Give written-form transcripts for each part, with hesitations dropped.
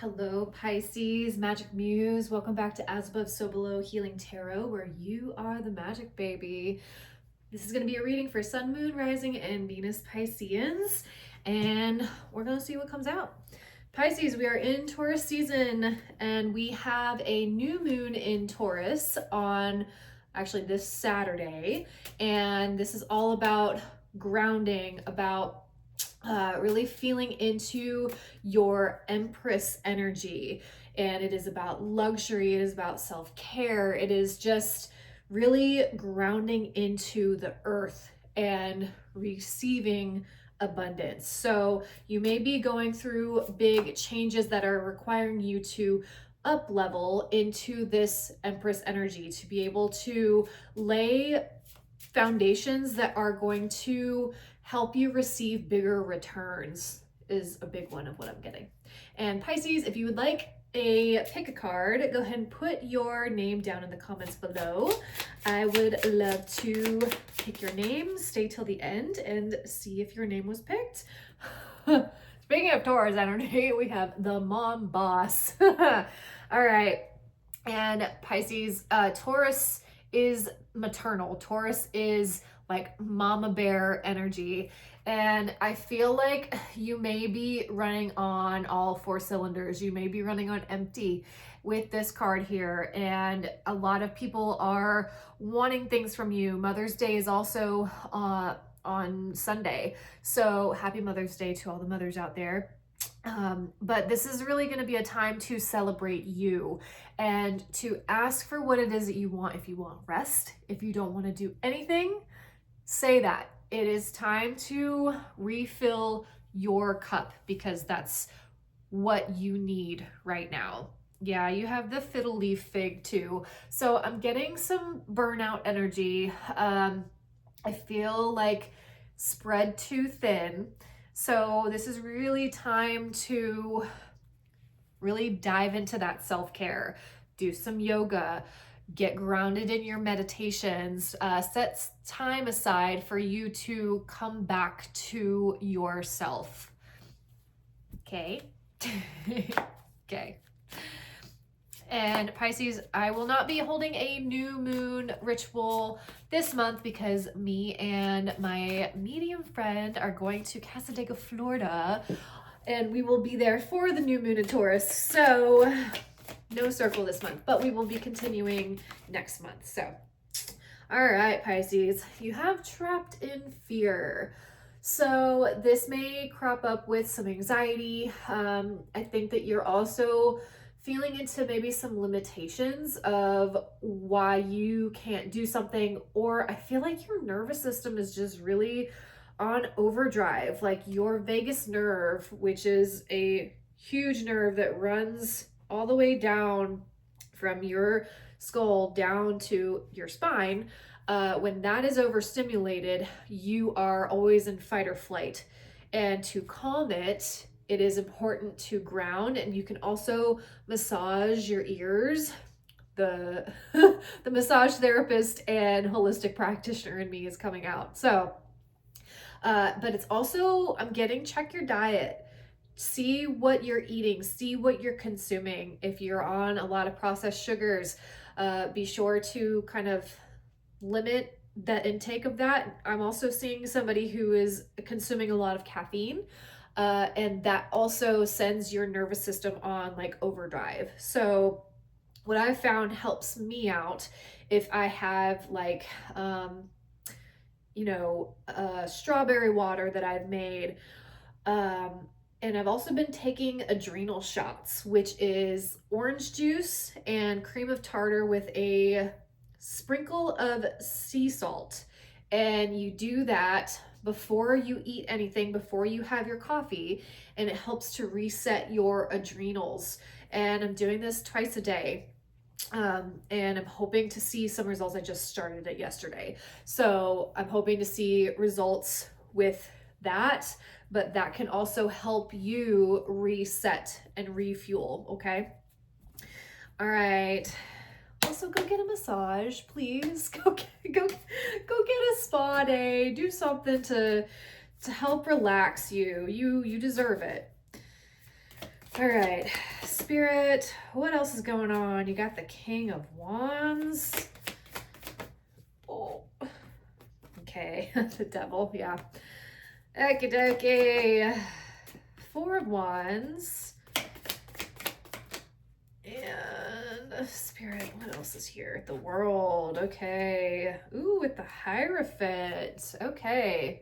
Hello, Pisces, Magic Muse. Welcome back to As Above, So Below Healing Tarot, where you are the magic baby. This is going to be a reading for Sun, Moon, Rising, and Venus Pisceans, and we're going to see what comes out. Pisces, we are in Taurus season, and we have a new moon in Taurus on actually this Saturday, and this is all about grounding, about really feeling into your Empress energy. And it is about luxury, it is about self-care, it is just really grounding into the earth and receiving abundance. So you may be going through big changes that are requiring you to up level into this Empress energy to be able to lay foundations that are going to help you receive bigger returns is a big one of what I'm getting. And Pisces, if you would like pick a card, go ahead and put your name down in the comments below. I would love to pick your name, stay till the end, and see if your name was picked. Speaking of Taurus energy, we have the mom boss. All right. And Pisces, Taurus is maternal. Taurus is like mama bear energy. And I feel like you may be running on all four cylinders. You may be running on empty with this card here. And a lot of people are wanting things from you. Mother's Day is also on Sunday. So happy Mother's Day to all the mothers out there. But this is really going to be a time to celebrate you and to ask for what it is that you want. If you want rest, if you don't want to do anything, say that. It is time to refill your cup because that's what you need right now. Yeah, you have the fiddle leaf fig too. So I'm getting some burnout energy. I feel like spread too thin. So this is really time to really dive into that self-care. Do some yoga, get grounded in your meditations, set time aside for you to come back to yourself. Okay. Okay. And Pisces, I will not be holding a new moon ritual this month because me and my medium friend are going to Casadega, Florida, and we will be there for the new moon in Taurus. So no circle this month, but we will be continuing next month. So, all right, Pisces, you have trapped in fear. So this may crop up with some anxiety. I think that you're also feeling into maybe some limitations of why you can't do something, or I feel like your nervous system is just really on overdrive. Like your vagus nerve, which is a huge nerve that runs all the way down from your skull down to your spine, when that is overstimulated, you are always in fight or flight. And to calm it, it is important to ground, and you can also massage your ears. The massage therapist and holistic practitioner in me is coming out. So, but it's also, I'm getting, check your diet. See what you're eating, see what you're consuming. If you're on a lot of processed sugars, be sure to kind of limit the intake of that. I'm also seeing somebody who is consuming a lot of caffeine. And that also sends your nervous system on like overdrive. So what I've found helps me out if I have like, strawberry water that I've made. And I've also been taking adrenal shots, which is orange juice and cream of tartar with a sprinkle of sea salt. And you do that before you eat anything, before you have your coffee, and it helps to reset your adrenals. And I'm doing this twice a day. And I'm hoping to see some results. I just started it yesterday. So I'm hoping to see results with that, but that can also help you reset and refuel. Okay. All right. Also, go get a massage, please. Go get a spa day. Do something to help relax you. You deserve it. All right. So Spirit, what else is going on? You got the King of Wands. Oh, okay. The Devil, yeah. Okie dokie. Four of Wands. And Spirit, what else is here? The World, okay. Ooh, with the Hierophant, okay.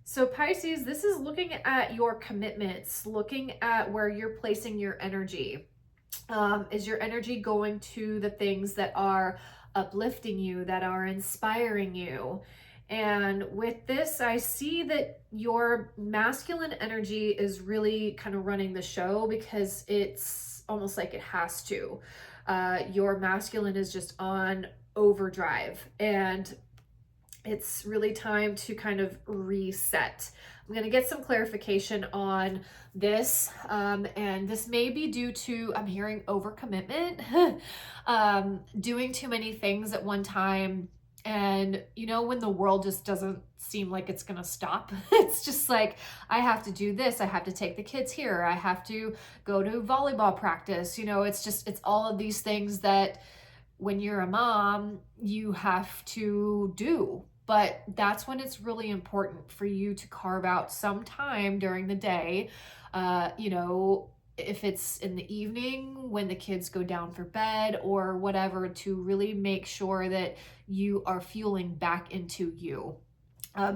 So Pisces, this is looking at your commitments, looking at where you're placing your energy. Is your energy going to the things that are uplifting you, that are inspiring you? And with this, I see that your masculine energy is really kind of running the show because it's almost like it has to. Your masculine is just on overdrive, and it's really time to kind of reset. I'm going to get some clarification on this, and this may be due to, I'm hearing overcommitment, doing too many things at one time. And you know, when the world just doesn't seem like it's going to stop, it's just like, I have to do this. I have to take the kids here. I have to go to volleyball practice. You know, it's all of these things that when you're a mom, you have to do. But that's when it's really important for you to carve out some time during the day. You know, if it's in the evening when the kids go down for bed or whatever, to really make sure that you are fueling back into you.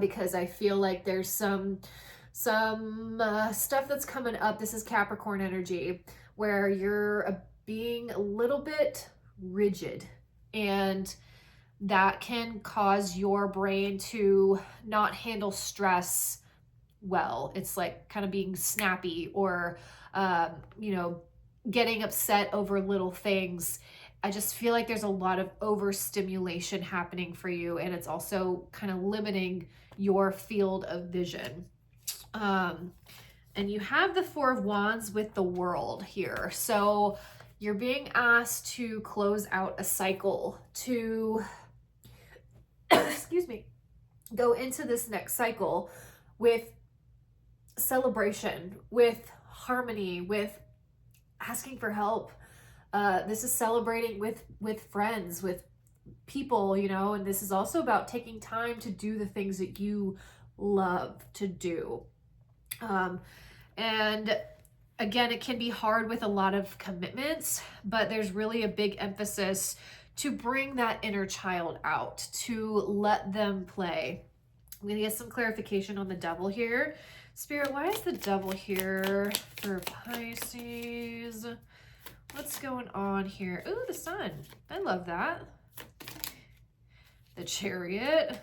Because I feel like there's some stuff that's coming up. This is Capricorn energy, where you're being a little bit rigid, and that can cause your brain to not handle stress well. It's like kind of being snappy, or you know, getting upset over little things. I just feel like there's a lot of overstimulation happening for you, and it's also kind of limiting your field of vision. And you have the Four of Wands with the World here. So you're being asked to close out a cycle, to excuse me, go into this next cycle with celebration, with harmony, with asking for help. This is celebrating with friends, with people, you know, and this is also about taking time to do the things that you love to do. And again, it can be hard with a lot of commitments, but there's really a big emphasis to bring that inner child out, to let them play. I'm gonna get some clarification on the Devil here. Spirit, why is the Devil here for Pisces? What's going on here? Ooh, the Sun. I love that. The Chariot.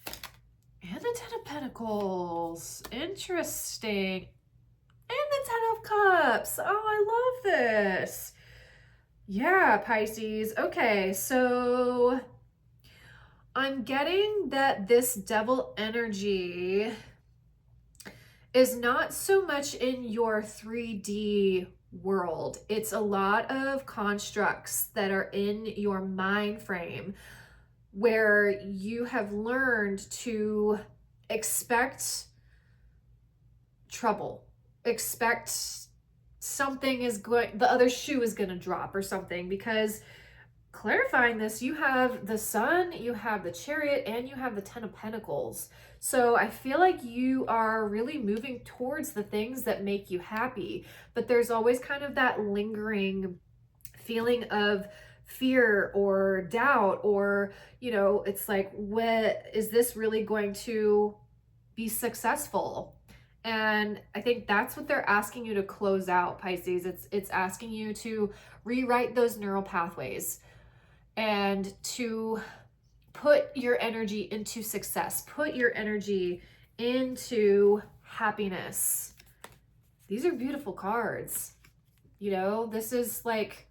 And the Ten of Pentacles. Interesting. And the Ten of Cups. Oh, I love this. Yeah, Pisces. Okay, so I'm getting that this Devil energy is not so much in your 3D world. It's a lot of constructs that are in your mind frame, where you have learned to expect trouble, expect something is going, the other shoe is going to drop or something. Because clarifying this, you have the Sun, you have the Chariot, and you have the Ten of Pentacles. So I feel like you are really moving towards the things that make you happy, but there's always kind of that lingering feeling of fear or doubt, or, you know, it's like, what is this really going to be successful? And I think that's what they're asking you to close out, Pisces. It's asking you to rewrite those neural pathways and to put your energy into success, put your energy into happiness. These are beautiful cards. You know, this is like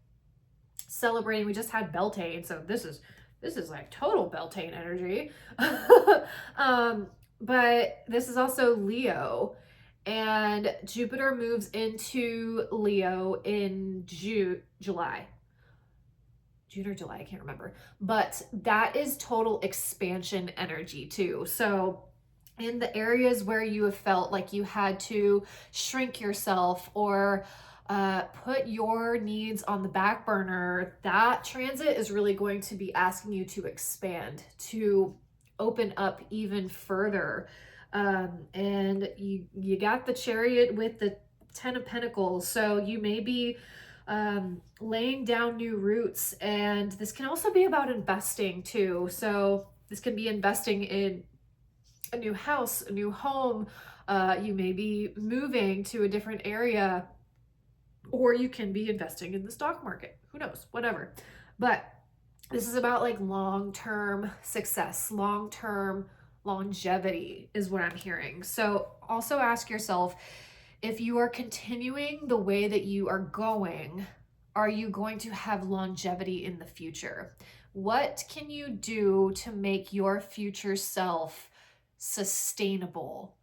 celebrating. We just had Beltane, so this is like total Beltane energy. But this is also Leo, and Jupiter moves into Leo in July. June or July, I can't remember. But that is total expansion energy too. So in the areas where you have felt like you had to shrink yourself, or put your needs on the back burner. That transit is really going to be asking you to expand, to open up even further. And you got the Chariot with the Ten of Pentacles, so you may be laying down new roots, and this can also be about investing too. So this can be investing in a new house, a new home. You may be moving to a different area, or you can be investing in the stock market. Who knows? Whatever. But this is about like long-term success, long-term longevity is what I'm hearing. So also ask yourself, if you are continuing the way that you are going, are you going to have longevity in the future? What can you do to make your future self sustainable?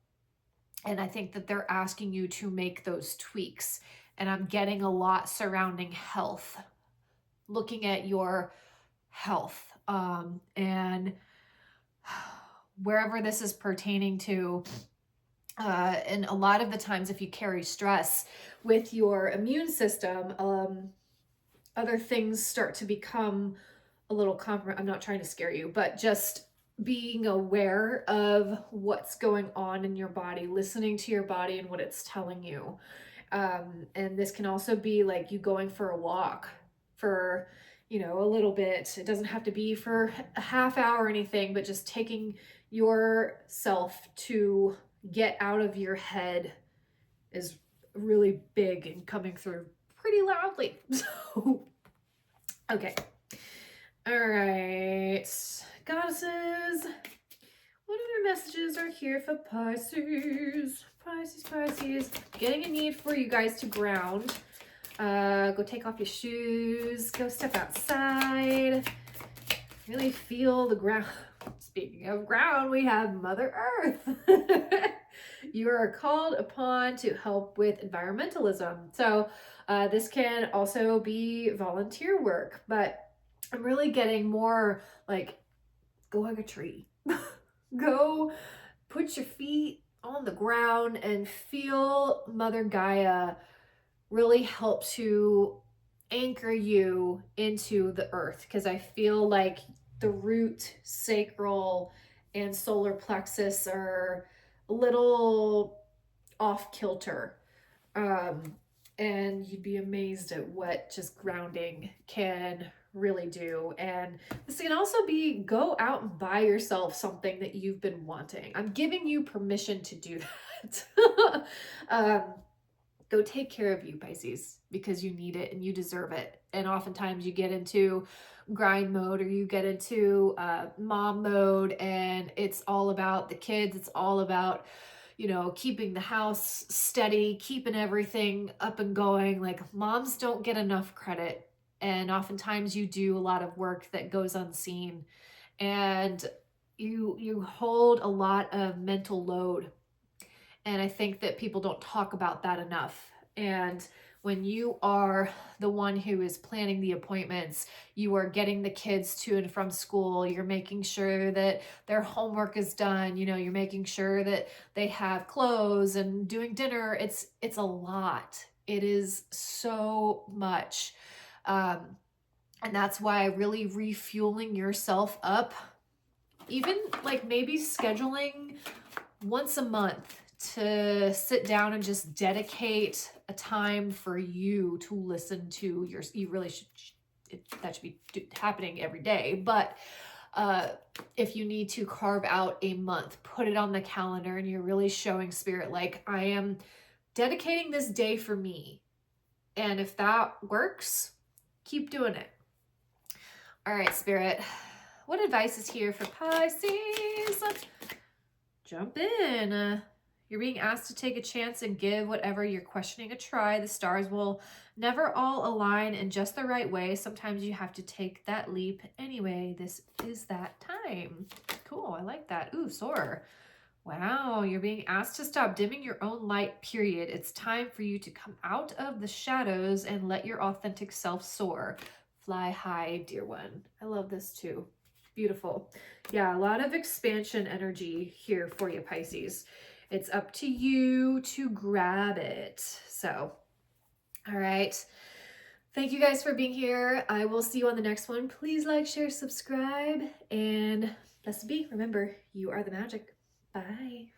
And I think that they're asking you to make those tweaks. And I'm getting a lot surrounding health, looking at your health, and wherever this is pertaining to. And a lot of the times, if you carry stress with your immune system, other things start to become a little I'm not trying to scare you, but just being aware of what's going on in your body, listening to your body and what it's telling you. And this can also be like you going for a walk for, a little bit. It doesn't have to be for a half hour or anything, but just taking yourself to get out of your head is really big and coming through pretty loudly. So, okay. All right, goddesses, what other messages are here for Pisces? Pisces. Getting a need for you guys to ground. Go take off your shoes. Go step outside. Really feel the ground. Speaking of ground, we have Mother Earth. You are called upon to help with environmentalism. So this can also be volunteer work, but I'm really getting more like, go hug a tree. Go put your feet on the ground and feel Mother Gaia really help to anchor you into the earth, because I feel like the root, sacral, and solar plexus are a little off kilter. And you'd be amazed at what just grounding can really do. And this can also be go out and buy yourself something that you've been wanting. I'm giving you permission to do that. Go take care of you, Pisces, because you need it and you deserve it. And oftentimes you get into grind mode, or you get into mom mode, and it's all about the kids. It's all about, keeping the house steady, keeping everything up and going. Like, moms don't get enough credit. And oftentimes you do a lot of work that goes unseen, and you hold a lot of mental load. And I think that people don't talk about that enough. And when you are the one who is planning the appointments, you are getting the kids to and from school, you're making sure that their homework is done, you're making sure that they have clothes and doing dinner. It's a lot. It is so much. And that's why really refueling yourself up, even like maybe scheduling once a month to sit down and just dedicate a time for you to listen to you really should, that should be happening every day. But if you need to carve out a month, put it on the calendar, and you're really showing spirit, like, I am dedicating this day for me. And if that works, keep doing it. All right, spirit, what advice is here for Pisces? Jump in. You're being asked to take a chance and give whatever you're questioning a try. The stars will never all align in just the right way. Sometimes you have to take that leap anyway. This is that time. Cool, I like that. Ooh, soar. Wow, you're being asked to stop dimming your own light, period. It's time for you to come out of the shadows and let your authentic self soar. Fly high, dear one. I love this too. Beautiful. Yeah, a lot of expansion energy here for you, Pisces. It's up to you to grab it. So, All right. Thank you guys for being here. I will see you on the next one. Please like, share, subscribe, and blessed be. Remember, you are the magic. Bye.